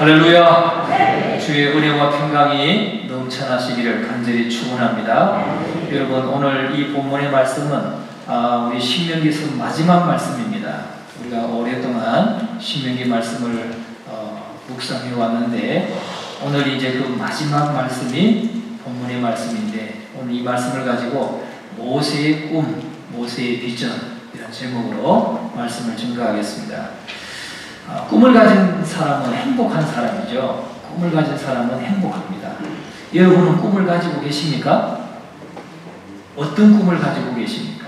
할렐루야. 주의 은혜와 평강이 넘쳐나시기를 간절히 축원합니다. 여러분, 오늘 이 본문의 말씀은 우리 신명기서 마지막 말씀입니다. 우리가 오랫동안 신명기 말씀을 묵상해 왔는데 오늘 이제 그 마지막 말씀이 본문의 말씀인데, 오늘 이 말씀을 가지고 모세의 꿈, 모세의 비전, 이런 제목으로 말씀을 증거하겠습니다. 꿈을 가진 사람은 행복한 사람이죠. 꿈을 가진 사람은 행복합니다. 여러분은 꿈을 가지고 계십니까? 어떤 꿈을 가지고 계십니까?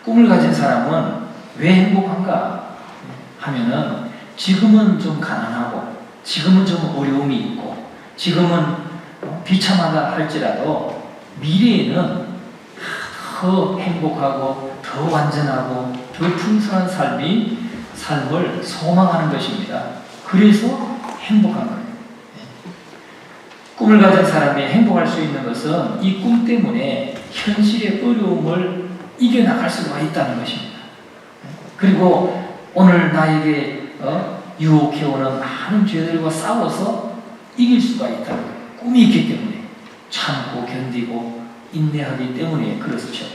꿈을 가진 사람은 왜 행복한가 하면은, 지금은 좀 가난하고 지금은 좀 어려움이 있고 지금은 비참하다 할지라도 미래에는 더 행복하고 더 완전하고 더 풍성한 삶을 소망하는 것입니다. 그래서 행복한 거예요. 꿈을 가진 사람이 행복할 수 있는 것은 이 꿈 때문에 현실의 어려움을 이겨나갈 수가 있다는 것입니다. 그리고 오늘 나에게 유혹해오는 많은 죄들과 싸워서 이길 수가 있다는 거예요. 꿈이 있기 때문에 참고 견디고 인내하기 때문에 그렇죠.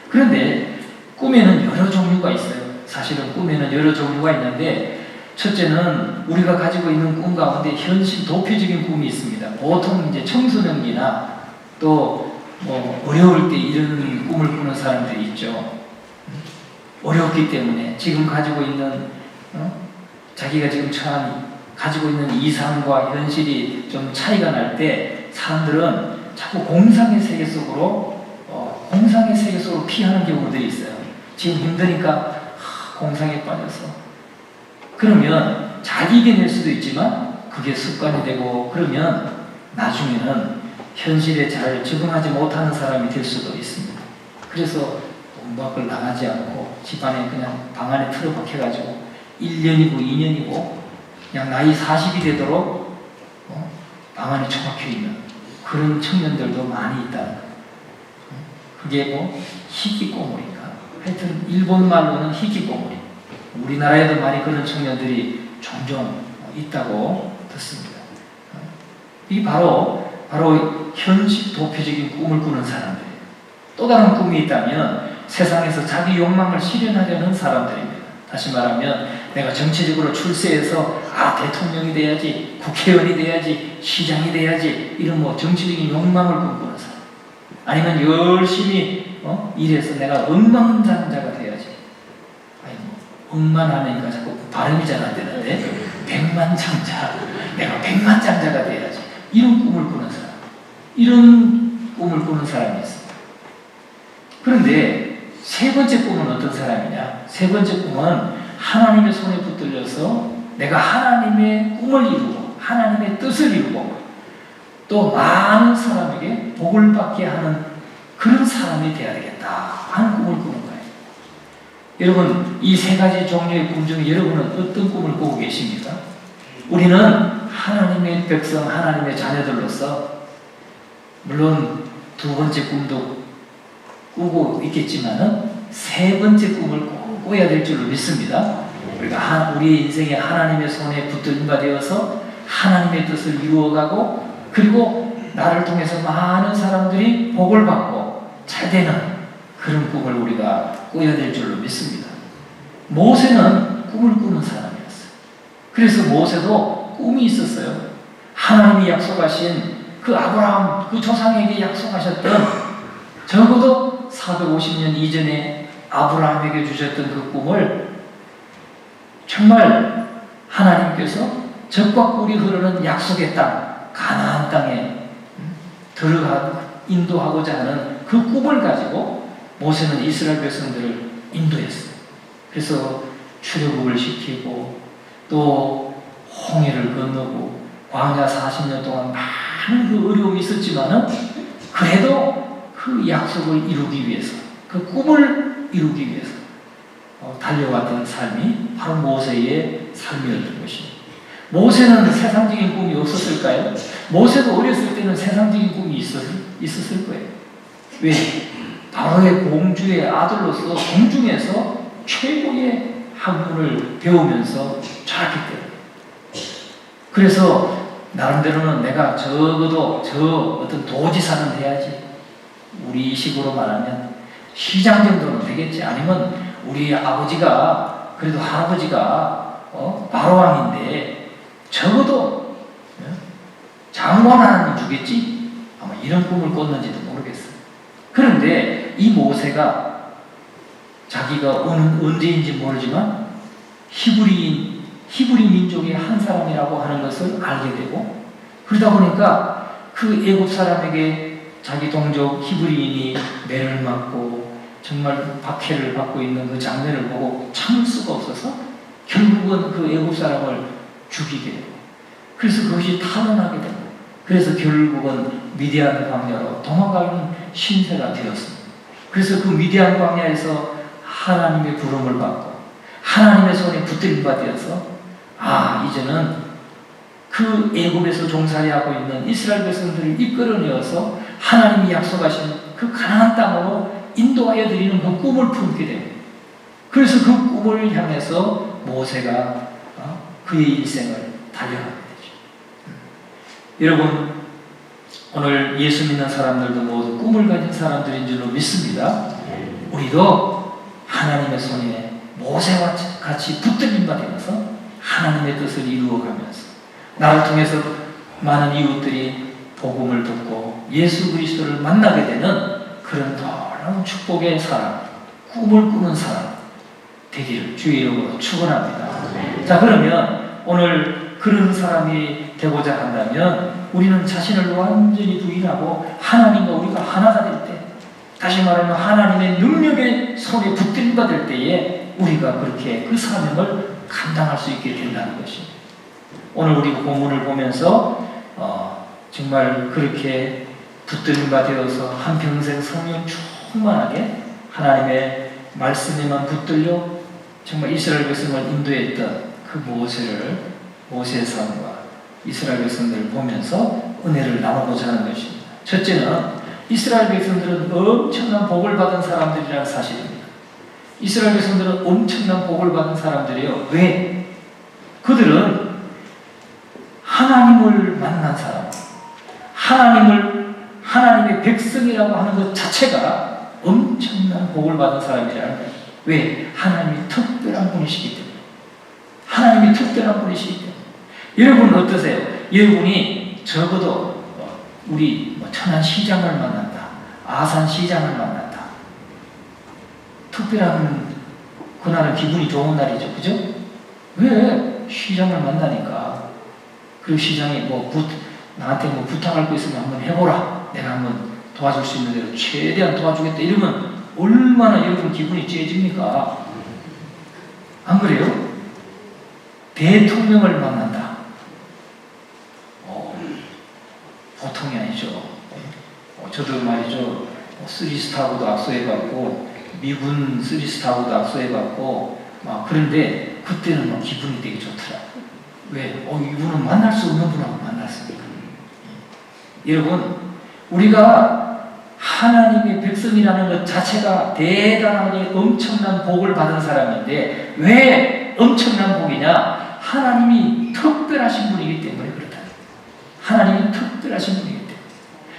그런데 꿈에는 여러 종류가 있어요. 사실은 꿈에는 여러 종류가 있는데, 첫째는 우리가 가지고 있는 꿈 가운데 현실 도피적인 꿈이 있습니다. 보통 이제 청소년기나 또 어려울 때 이런 꿈을 꾸는 사람들이 있죠. 어렵기 때문에 지금 가지고 있는 자기가 지금 가지고 있는 이상과 현실이 좀 차이가 날 때 사람들은 자꾸 공상의 세계 속으로 피하는 경우들이 있어요. 지금 힘드니까 공상에 빠져서, 그러면 잘 이겨낼 수도 있지만 그게 습관이 되고, 그러면 나중에는 현실에 잘 적응하지 못하는 사람이 될 수도 있습니다. 그래서 돈 밖을 나가지 않고 집안에 그냥 방 안에 틀어박혀가지고 1년이고 2년이고 그냥 나이 40이 되도록 방 안에 처박혀 있는 그런 청년들도 많이 있다는 거예요. 그게 히키코모리인가? 하여튼 일본 말로는 히키코모리. 우리나라에도 많이 그런 청년들이 종종 있다고 듣습니다. 이 바로 현실 도피적인 꿈을 꾸는 사람들이에요. 또 다른 꿈이 있다면 세상에서 자기 욕망을 실현하려는 사람들입니다. 다시 말하면 내가 정치적으로 출세해서 대통령이 돼야지, 국회의원이 돼야지, 시장이 돼야지, 이런 정치적인 욕망을 꿈꾸는 사람. 아니면 열심히 일해서 내가 억만장자가 돼야지. 억만하니까 자꾸 발음이 잘 안 되는데, 백만장자, 내가 백만장자가 돼야지, 이런 꿈을 꾸는 사람, 이런 꿈을 꾸는 사람이 있습니다. 그런데 세 번째 꿈은 어떤 사람이냐? 세 번째 꿈은 하나님의 손에 붙들려서 내가 하나님의 꿈을 이루고 하나님의 뜻을 이루고 또 많은 사람에게 복을 받게 하는 그런 사람이 되어야 되겠다 하는 꿈을 꾸는 거예요. 여러분, 이 세 가지 종류의 꿈 중에 여러분은 어떤 꿈을 꾸고 계십니까? 우리는 하나님의 백성, 하나님의 자녀들로서 물론 두 번째 꿈도 꾸고 있겠지만은 세 번째 꿈을 꼭 꿔야 될 줄로 믿습니다. 우리가 우리 인생에 하나님의 손에 붙들림 바 되어서 하나님의 뜻을 이루어가고, 그리고 나를 통해서 많은 사람들이 복을 받고 잘 되는 그런 꿈을 우리가 꿔야 될 줄로 믿습니다. 모세는 꿈을 꾸는 사람이었어요. 그래서 모세도 꿈이 있었어요. 하나님이 약속하신 그 아브라함, 그 조상에게 약속하셨던, 적어도 450년 이전에 아브라함에게 주셨던 그 꿈을 정말 하나님께서 적과 꿀이 흐르는 약속의 땅, 가나안 땅에 인도하고자 하는 그 꿈을 가지고 모세는 이스라엘 백성들을 인도했어요. 그래서 출애굽을 시키고 또 홍해를 건너고 광야 40년 동안 많은 그 어려움이 있었지만은 그래도 그 약속을 이루기 위해서, 그 꿈을 이루기 위해서 달려왔던 삶이 바로 모세의 삶이었던 것입니다. 모세는 세상적인 꿈이 없었을까요? 모세도 어렸을 때는 세상적인 꿈이 있었을 거예요. 왜? 바로의 공주의 아들로서 궁중에서 최고의 학문을 배우면서 자랐기 때문에. 그래서 나름대로는 내가 적어도 저 어떤 도지사는 돼야지. 우리 식으로 말하면 시장 정도는 되겠지. 아니면 우리 아버지가 그래도 할아버지가 바로왕인데 적어도 장관 하나는 주겠지. 아마 이런 꿈을 꿨는지도 모르겠어요. 그런데 이 모세가 자기가 언제인지 모르지만 히브리 민족의 한 사람이라고 하는 것을 알게 되고, 그러다 보니까 그 애굽 사람에게 자기 동족 히브리인이 매를 맞고 정말 박해를 받고 있는 그 장면을 보고 참을 수가 없어서 결국은 그 애굽 사람을 죽이게 되고, 그래서 그것이 탄원하게 되고, 그래서 결국은 미디안 광야로 도망가는 신세가 되었습니다. 그래서 그 미디안 광야에서 하나님의 부름을 받고 하나님의 손에 붙들림 받아서 이제는 그 애굽에서 종살이하고 있는 이스라엘 백성들을 이끌어내어서 하나님이 약속하신 그 가나안 땅으로 인도하여 드리는 그 꿈을 품게 됩니다. 그래서 그 꿈을 향해서 모세가 그의 인생을 달려가게 되죠. 여러분, 오늘 예수 믿는 사람들도 모두 꿈을 가진 사람들인 줄로 믿습니다. 우리도 하나님의 손에 모세와 같이 붙들림 받으면서 하나님의 뜻을 이루어가면서 나를 통해서 많은 이웃들이 복음을 듣고 예수 그리스도를 만나게 되는 그런 놀라운 축복의 사람, 꿈을 꾸는 사람 되기를 주의 이름으로 축원합니다. 자, 그러면 오늘 그런 사람이 되고자 한다면 우리는 자신을 완전히 부인하고 하나님과 우리가 하나가 될 때, 다시 말하면 하나님의 능력의 손에 붙들림 받을 때에 우리가 그렇게 그 사명을 감당할 수 있게 된다는 것입니다. 오늘 우리 본문을 보면서 정말 그렇게 붙들림바 되어서 한평생 성령 충만하게 하나님의 말씀에만 붙들려 정말 이스라엘 백성을 인도했던 그 모세의 삶과 이스라엘 백성들을 보면서 은혜를 나누고자 하는 것입니다. 첫째는 이스라엘 백성들은 엄청난 복을 받은 사람들이라는 사실입니다. 이스라엘 백성들은 엄청난 복을 받은 사람들이에요. 왜? 그들은 하나님을 만난 사람, 하나님의 백성이라고 하는 것 자체가 엄청난 복을 받은 사람이라는 거예요. 왜? 하나님이 특별한 분이시기 때문에. 하나님이 특별한 분이시기 때문에. 여러분 어떠세요? 여러분이 적어도 우리 천안 시장을 만난다, 아산 시장을 만난다. 특별한 그날은 기분이 좋은 날이죠, 그죠? 왜? 시장을 만나니까. 그 시장에 나한테 부탁할 거 있으면 한번 해보라. 내가 한번 도와줄 수 있는 대로 최대한 도와주겠다. 이러면 얼마나 여러분 기분이 째집니까? 안 그래요? 대통령을 만난다. 보통이 아니죠. 저도 말이죠. 3스타하고도 악수해봤고, 미군 3스타하고도 악수해봤고, 그런데 그때는 기분이 되게 좋더라. 왜? 이분은 만날 수 없는 분하고 만났으니까. 여러분, 우리가 하나님의 백성이라는 것 자체가 대단하게 엄청난 복을 받은 사람인데, 왜 엄청난 복이냐? 하나님이 특별하신 분이기 때문에 그렇다. 하나님이 특별하신 분이기 때문에.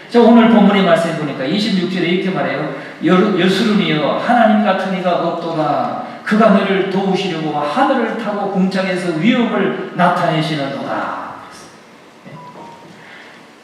자, 오늘 본문의 말씀에 보니까 26절에 이렇게 말해요. 여수름이여 하나님 같은 이가 없도다. 그가 너를 도우시려고 하늘을 타고 궁창에서 위엄을 나타내시는도다.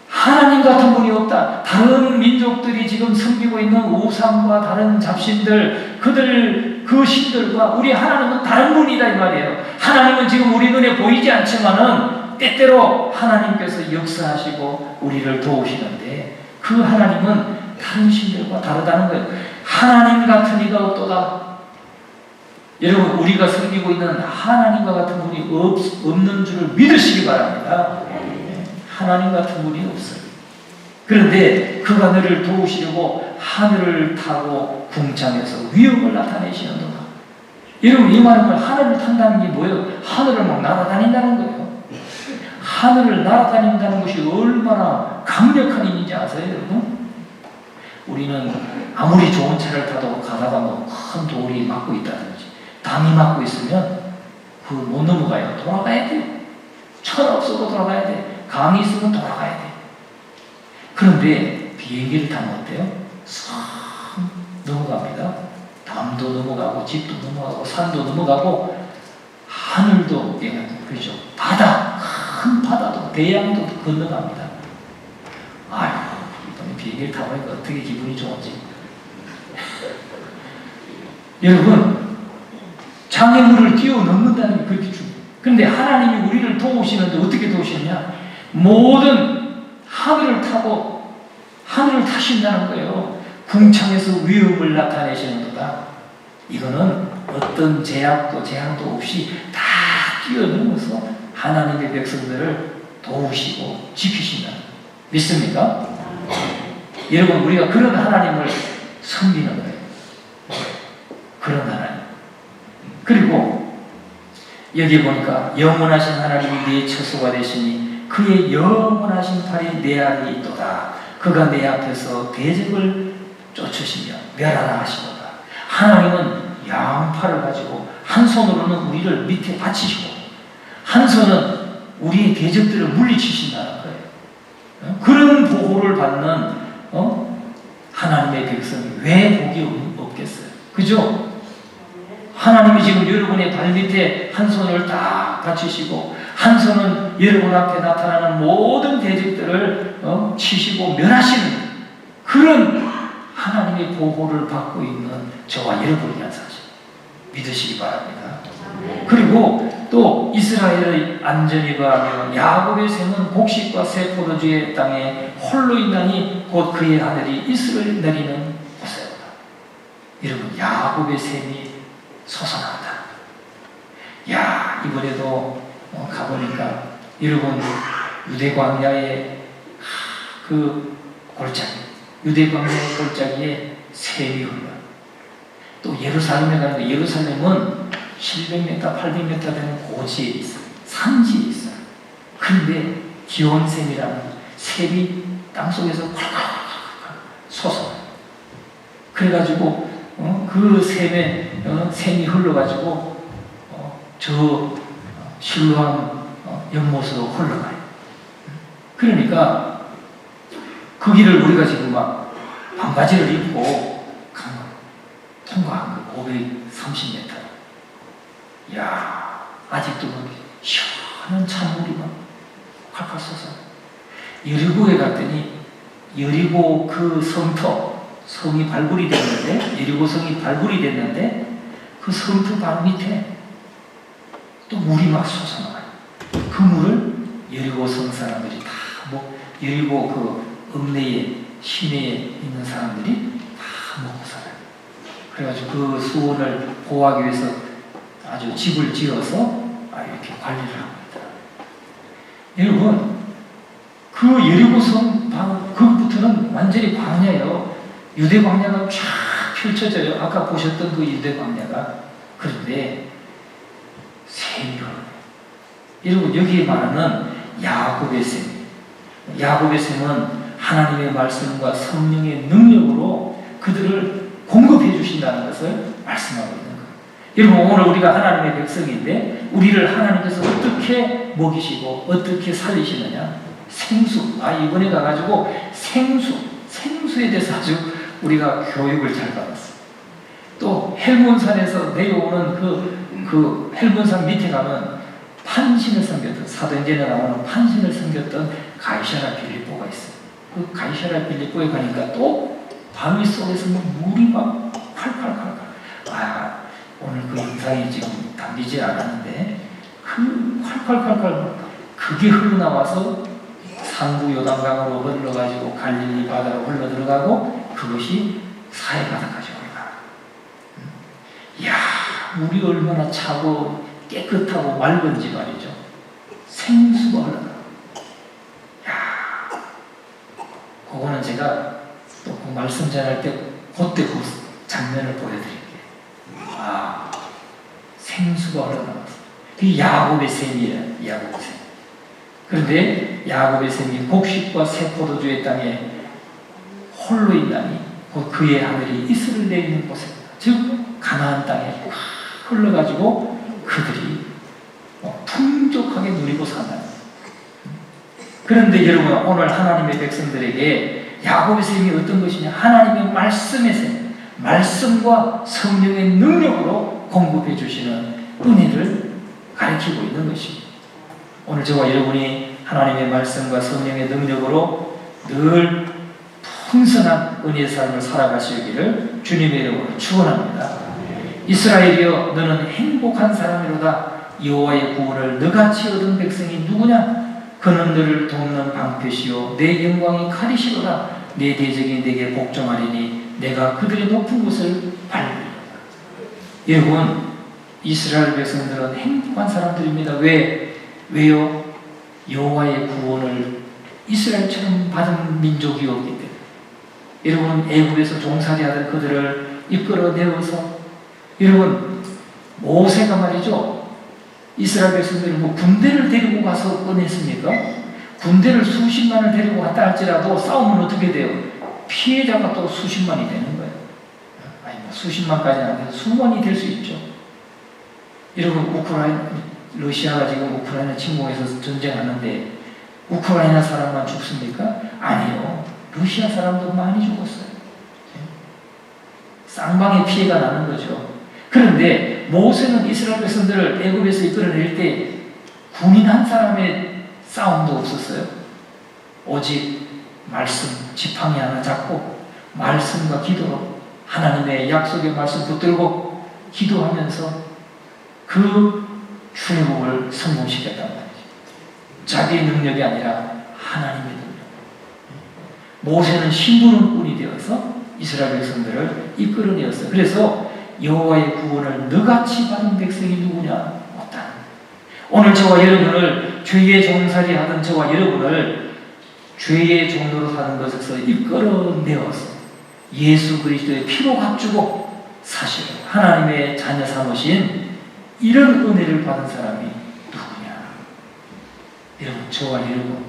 하나님 같은 분이 없다. 다른 민족들이 지금 섬기고 있는 우상과 다른 잡신들, 그 신들과 우리 하나님은 다른 분이다 이 말이에요. 하나님은 지금 우리 눈에 보이지 않지만은 때때로 하나님께서 역사하시고 우리를 도우시는데 그 하나님은 다른 신들과 다르다는 거예요. 하나님 같은 이가 없도다. 여러분, 우리가 섬기고 있는 하나님과 같은 분이 없는 줄을 믿으시기 바랍니다. 하나님 같은 분이 없어요. 그런데 그가 너를 도우시려고 하늘을 타고 궁창에서 위엄을 나타내시는도다. 여러분, 이 말은 하늘을 탄다는 게 뭐예요? 하늘을 막 날아다닌다는 거예요. 하늘을 날아다닌다는 것이 얼마나 강력한 힘인지 아세요, 여러분? 우리는 아무리 좋은 차를 타도 가다가 큰 돌이 막고 있다든지 담이 막고 있으면 못 넘어가요. 돌아가야 돼요. 천 없어도 돌아가야 돼. 강이 있으면 돌아가야 돼. 그런데 비행기를 타면 어때요? 싹 넘어갑니다. 담도 넘어가고 집도 넘어가고 산도 넘어가고 하늘도 그렇죠. 바다, 큰 바다도 대양도 건너갑니다. 아유, 이번에 비행기를 타보니까 어떻게 기분이 좋은지. 여러분, 장애물을 뛰어넘는다는 게 그렇게 중요해요. 그런데 하나님이 우리를 도우시는데 어떻게 도우시느냐? 모든 하늘을 타고 하늘을 타신다는 거예요. 궁창에서 위협을 나타내시는도다. 이거는 어떤 제약도 제한도 없이 다 뛰어넘어서 하나님의 백성들을 도우시고 지키신다. 믿습니까? 여러분, 우리가 그런 하나님을 섬기는 거예요. 그런 하나님. 그리고 여기 보니까 영원하신 하나님이 네 처소가 되시니 그의 영원하신 팔이 내 안에 있도다. 그가 내 앞에서 대적을 쫓으시며 멸하라 하시도다. 하나님은 양팔을 가지고 한 손으로는 우리를 밑에 받치시고 한 손은 우리의 대적들을 물리치신다는 거예요. 그런 보호를 받는 하나님의 백성이 왜 복이 없겠어요? 그죠? 하나님이 지금 여러분의 발밑에 한 손을 딱 받치시고 한 손은 여러분 앞에 나타나는 모든 대적들을 치시고 멸하시는 그런 하나님의 보호를 받고 있는 저와 여러분이라는 사실 믿으시기 바랍니다. 그리고 또 이스라엘의 안전이 거하며 야곱의 샘은 곡식과 새 포도주의 땅에 홀로 있나니 곧 그의 아들이 이스를 내리는 곳에로다. 여러분, 야곱의 샘이 솟아난다. 야, 이번에도 가보니까 여러분 유대 광야의 그 골짜기, 유대 광야의 골짜기에 샘이 흘러. 또 예루살렘에 가는데 예루살렘은 700m, 800m 되는 고지에 있어요. 산지에 있어요. 그런데 기온샘이라는 샘이 땅속에서 콸콸콸콸 솟아요. 그래가지고 그 샘에 샘이 흘러가지고 저 실로암 연못으로 흘러가요. 그러니까 그 길을 우리가 지금 막 반바지를 입고 통과한 거 530m. 이야, 아직도 시원한 찬물이 막 콸콸 솟아. 여리고에 갔더니 여리고 그 성이 발굴이 됐는데, 여리고 성이 발굴이 됐는데 그 성터 바로 밑에 또 물이 막 솟아나와요. 그 물을 여리고 성 사람들이 다 여리고 그 읍내에 시내에 있는 사람들이 다 먹고 살아요. 그래가지고 그 수원을 보호하기 위해서 아주 집을 지어서 이렇게 관리를 하고 있다. 여러분, 그 여리고성 그부터는 완전히 광야예요. 유대 광야가 쫙 펼쳐져요. 아까 보셨던 그 유대 광야가. 그런데 샘이 흘러요. 여러분, 여기에 말하는 야곱의 샘. 야곱의 샘은 하나님의 말씀과 성령의 능력으로 그들을 공급해 주신다는 것을 말씀하고 있는 거예요. 여러분, 오늘 우리가 하나님의 백성인데 우리를 하나님께서 어떻게 먹이시고 어떻게 살리시느냐? 생수. 이번에 가가지고 생수에 대해서 아주 우리가 교육을 잘 받았어요. 또 헬몬산에서 내려오는 그 헬몬산 밑에 가면 판신을 섬겼던, 사도행전에 나오는 판신을 섬겼던 가이사랴 빌립보가 있어요. 그 가이사랴 빌립보에 가니까 또 바위 속에서 물이 막 콸콸콸콸. 오늘 그 영상이 지금 담기지 않았는데 그 콸콸콸콸 그게 흘러나와서 상부 요단강으로 흘러가지고 갈릴리 바다로 흘러 들어가고 그것이 사해 바다까지 올라가. 이야, 물이 얼마나 차고 깨끗하고 맑은지 말이죠. 생수가 흘러나와. 야, 그거는 제가 또 그 말씀 전할 때 그때 그 장면을 보여드릴게요. 생수가 흘러나왔어. 그게 야곱의 샘이에요. 야곱의 샘. 그런데 야곱의 샘이 곡식과 새 포도주의 땅에 홀로 있다니 곧 그의 아들이 이스를 내리는 곳입니다. 즉 가나안 땅에 흘러가지고 그들이 풍족하게 누리고 산다. 그런데 여러분, 오늘 하나님의 백성들에게 야곱의 셈이 어떤 것이냐? 하나님의 말씀의 셈, 말씀과 성령의 능력으로 공급해 주시는 은혜를 가리키고 있는 것입니다. 오늘 저와 여러분이 하나님의 말씀과 성령의 능력으로 늘 풍성한 은혜의 삶을 살아가시기를 주님의 이름으로 축원합니다. 이스라엘이여, 너는 행복한 사람이로다. 여호와의 구원을 너같이 얻은 백성이 누구냐? 그는 너를 돕는 방패시요 내 영광이 칼이시로다. 내 대적이 내게 복종하리니 내가 그들의 높은 곳을 밟으리라. 여러분, 이스라엘 백성들은 행복한 사람들입니다. 왜요? 여호와의 구원을 이스라엘처럼 받은 민족이었기 때문에. 여러분, 애굽에서 종살이하던 그들을 이끌어내어서, 여러분, 모세가 말이죠, 이스라엘 백성들이 뭐 군대를 데리고 가서 꺼냈습니까? 군대를 수십만을 데리고 갔다 할지라도 싸우면 어떻게 돼요? 피해자가 또 수십만이 되는 거예요. 아니, 뭐 수십만까지는 안 돼도 수만이 될 수 있죠. 여러분, 러시아가 지금 우크라이나 침공해서 전쟁하는데 우크라이나 사람만 죽습니까? 아니요. 러시아 사람도 많이 죽었어요. 쌍방의 피해가 나는 거죠. 그런데 모세는 이스라엘 백성들을 애굽에서 이끌어낼 때 군인 한 사람의 싸움도 없었어요. 오직 말씀, 지팡이 하나 잡고 말씀과 기도로 하나님의 약속의 말씀 붙들고 기도하면서 그 출애굽을 성공시켰단 말이죠. 자기의 능력이 아니라 하나님의 능력. 모세는 심부름꾼이 되어서 이스라엘 백성들을 이끌어내었어요. 그래서 여호와의 구원을 너같이 받은 백성이 누구냐? 없다. 오늘 저와 여러분을, 죄의 종살이 하던 저와 여러분을 죄의 종로로 사는 것에서 이끌어내어서 예수 그리스도의 피로 값주고 사실 하나님의 자녀 삼으신 이런 은혜를 받은 사람이 누구냐? 여러분, 저와 여러분,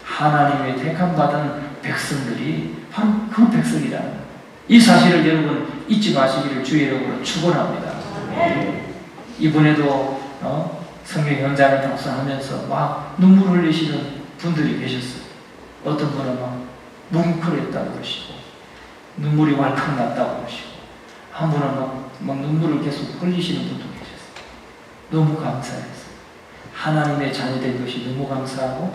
하나님의 택함받은 백성들이 바로 그 백성이라는 이 사실을 여러분 잊지 마시기를 주의 이름으로 축원합니다. 이번에도 성경 현장을 답사하면서 막 눈물 흘리시는 분들이 계셨어요. 어떤 분은 막 뭉클했다고 그러시고 눈물이 왈칵 났다고 그러시고, 한 분은 막 눈물을 계속 흘리시는 분도 계셨어요. 너무 감사했어요. 하나님의 자녀된 것이 너무 감사하고,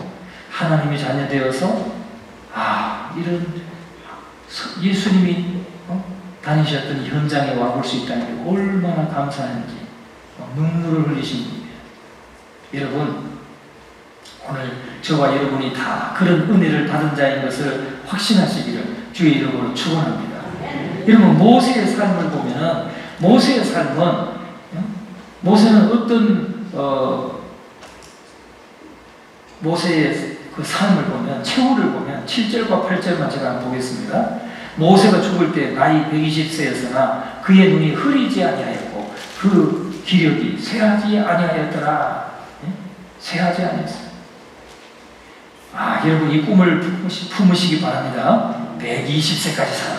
하나님의 자녀되어서 이런 예수님이 다니셨던 현장에 와볼 수 있다는 게 얼마나 감사한지 눈물을 흘리신 분이에요. 여러분, 오늘 저와 여러분이 다 그런 은혜를 받은 자인 것을 확신하시기를 주의 이름으로 축원합니다. 여러분, 모세의 삶을 보면, 모세의 삶은, 모세는 어떤 모세의 그 삶을 보면, 최후를 보면 7절과 8절만 제가 한번 보겠습니다. 모세가 죽을 때 나이 120세였으나 그의 눈이 흐리지 아니하였고 그 기력이 쇠하지 아니하였더라. 쇠하지 아니했어요. 여러분, 이 꿈을 품으시기 바랍니다. 120세까지 살아.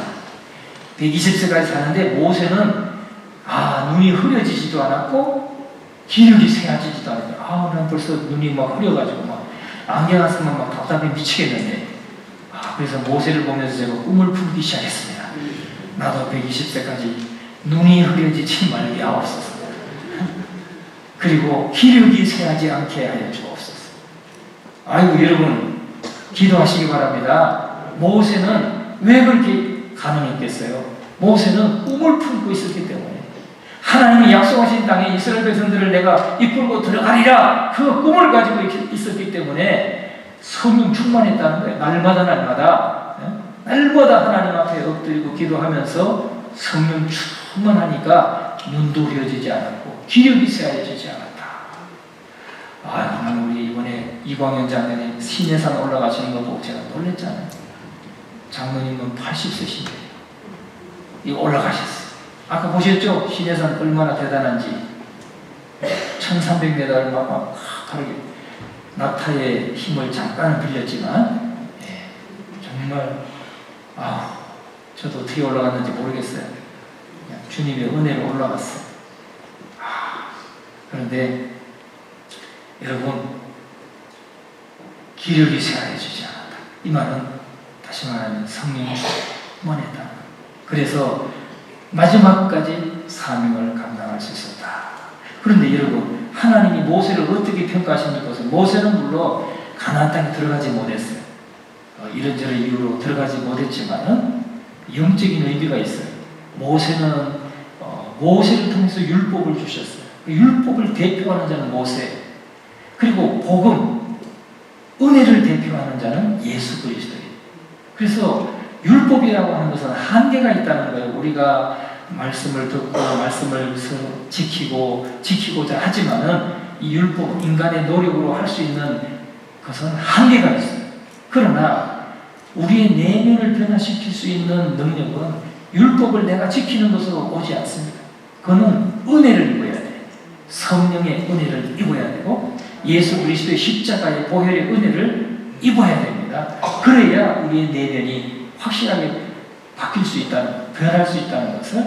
120세까지 사는데 모세는 눈이 흐려지지도 않았고 기력이 쇠하지도 않았어요. 난 벌써 눈이 막 흐려가지고 막 안경 쓰면 막 답답해 미치겠는데, 그래서 모세를 보면서 제가 꿈을 풀기 시작했습니다. 나도 120세까지 눈이 흐려지지 말게 하옵소서. 그리고 기력이 쇠하지 않게 하여 주옵소서. 여러분, 기도하시기 바랍니다. 모세는 왜 그렇게 가능했겠어요? 모세는 꿈을 품고 있었기 때문에, 하나님이 약속하신 땅에 이스라엘 백성들을 내가 이끌고 들어가리라, 그 꿈을 가지고 있었기 때문에 성령 충만했다는 거예요. 날마다 하나님 앞에 엎드리고 기도하면서 성령 충만하니까 눈도 흐려지지 않았고 기력이 쇠해지지 않았다. 우리 이번에 이광현 장로님 신해산 올라가시는 거 보고 제가 놀랬잖아요. 장로님은 80세신데 올라가셨어요. 아까 보셨죠? 신해산 얼마나 대단한지. 1300m를 막 다르게 낙타의 힘을 잠깐은 빌렸지만, 정말 저도 어떻게 올라갔는지 모르겠어요. 그냥 주님의 은혜로 올라갔어요. 그런데 여러분, 기력이 쇠하여지지 않았다. 이 말은 다시 말하면 성령이 충만했다. 그래서 마지막까지 사명을 감당할 수 있었다. 그런데 여러분, 하나님이 모세를 어떻게 평가하시는지 보세요. 모세는 물론 가나안 땅에 들어가지 못했어요. 이런저런 이유로 들어가지 못했지만은 영적인 의미가 있어요. 모세는 모세를 통해서 율법을 주셨어요. 율법을 대표하는 자는 모세, 그리고 복음, 은혜를 대표하는 자는 예수 그리스도예요. 그래서 율법이라고 하는 것은 한계가 있다는 거예요. 우리가 말씀을 듣고 말씀을 지키고자 하지만은 이 율법, 인간의 노력으로 할 수 있는 것은 한계가 있어요. 그러나 우리의 내면을 변화시킬 수 있는 능력은 율법을 내가 지키는 것으로 오지 않습니다. 그거는 은혜를 입어야 돼요. 성령의 은혜를 입어야 되고 예수 그리스도의 십자가의 보혈의 은혜를 입어야 됩니다. 그래야 우리의 내면이 확실하게 바뀔 수 있다는, 변할 수 있다는 것을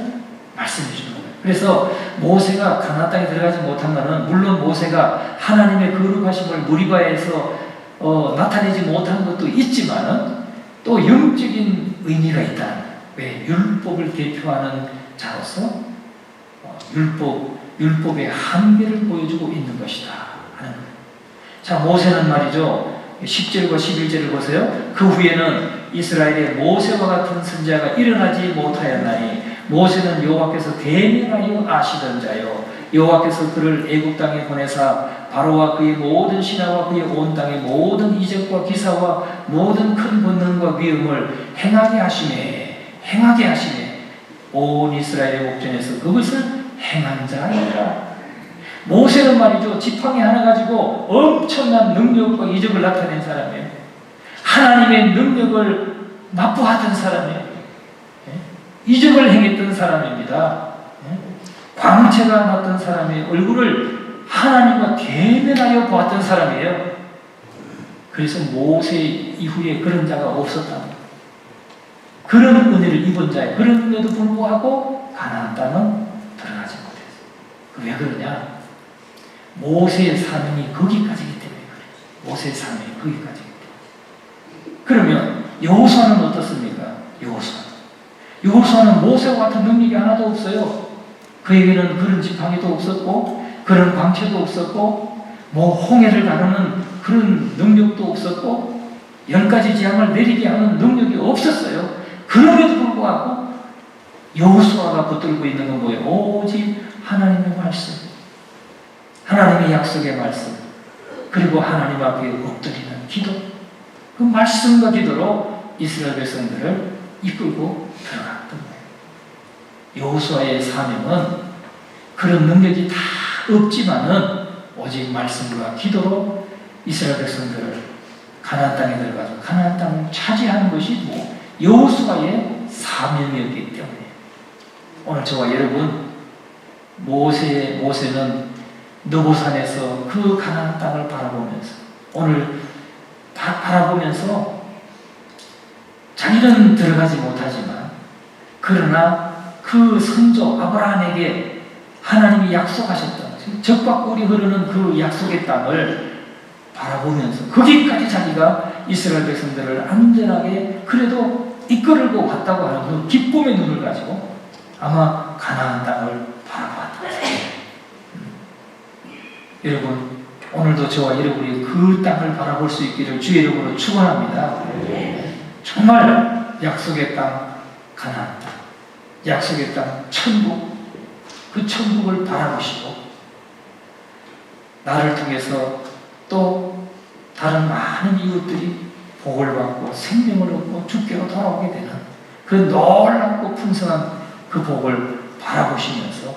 말씀해 주는 거예요. 그래서 모세가 가나안 땅에 들어가지 못한 것은 물론 모세가 하나님의 거룩하심을 무리바에서 나타내지 못한 것도 있지만은 또 영적인 의미가 있다는 거예요. 왜? 율법을 대표하는 자로서 율법의 한계를 보여주고 있는 것이다 하는 거예요. 자, 모세는 말이죠. 10절과 11절을 보세요. 그 후에는 이스라엘의 모세와 같은 선지자가 일어나지 못하였나니 모세는 여호와께서 대면하여 아시던 자요 여호와께서 그를 애굽 땅에 보내사 바로와 그의 모든 신하와 그의 온 땅의 모든 이적과 기사와 모든 큰 권능과 위엄을 행하게 하시매 온 이스라엘의 목전에서 그것을 행한 자이라. 모세는 말이죠, 지팡이 하나 가지고 엄청난 능력과 이적을 나타낸 사람이에요. 하나님의 능력을 납부하던 사람이에요. 이적을 행했던 사람입니다. 광채가 났던 사람의 얼굴을 하나님과 대면하여 보았던 사람이에요. 그래서 모세 이후에 그런 자가 없었다. 그런 은혜를 입은 자예요. 그런데도 불구하고 가나안 땅은 들어가지 못했어요. 왜 그러냐? 모세의 사명이 거기까지이기 때문에 그래요. 모세의 사명이 거기까지이기 때문에. 그러면 여호수아는 어떻습니까? 여호수아는 모세와 같은 능력이 하나도 없어요. 그에게는 그런 지팡이도 없었고 그런 광채도 없었고 홍해를 가르는 그런 능력도 없었고 10가지 재앙을 내리게 하는 능력이 없었어요. 그럼에도 불구하고 여호수아가 붙들고 있는 건 뭐예요? 오직 하나님의 말씀, 하나님의 약속의 말씀, 그리고 하나님 앞에 엎드리는 기도. 그 말씀과 기도로 이스라엘 백성들을 이끌고 들어갔던 거예요. 여호수아의 사명은 그런 능력이 다 없지만은 오직 말씀과 기도로 이스라엘 백성들을 가나안 땅에 들어가서 가나안 땅을 차지하는 것이 여호수아의 사명이었기 때문에 오늘 저와 여러분 모세는 느보산에서 그 가나안 땅을 바라보면서 오늘 바라보면서 자기는 들어가지 못하지만 그러나 그 선조 아브라함에게 하나님이 약속하셨던 적박골이 흐르는 그 약속의 땅을 바라보면서 거기까지 자기가 이스라엘 백성들을 안전하게 그래도 이끌고 갔다고 하는 그 기쁨의 눈을 가지고 아마 가나안 땅을 바라봤다. 여러분 오늘도 저와 여러분이 그 땅을 바라볼 수 있기를 주의 이름으로 축원합니다. 정말 약속의 땅 가나안 땅, 약속의 땅 천국, 그 천국을 바라보시고 나를 통해서 또 다른 많은 이웃들이 복을 받고 생명을 얻고 주께로 돌아오게 되는 그 놀랍고 풍성한 그 복을 바라보시면서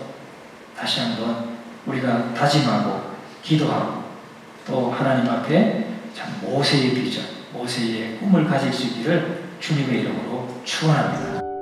다시 한번 우리가 다짐하고 기도하고 또 하나님 앞에 참 모세의 비전, 모세의 꿈을 가질 수 있기를 주님의 이름으로 축원합니다.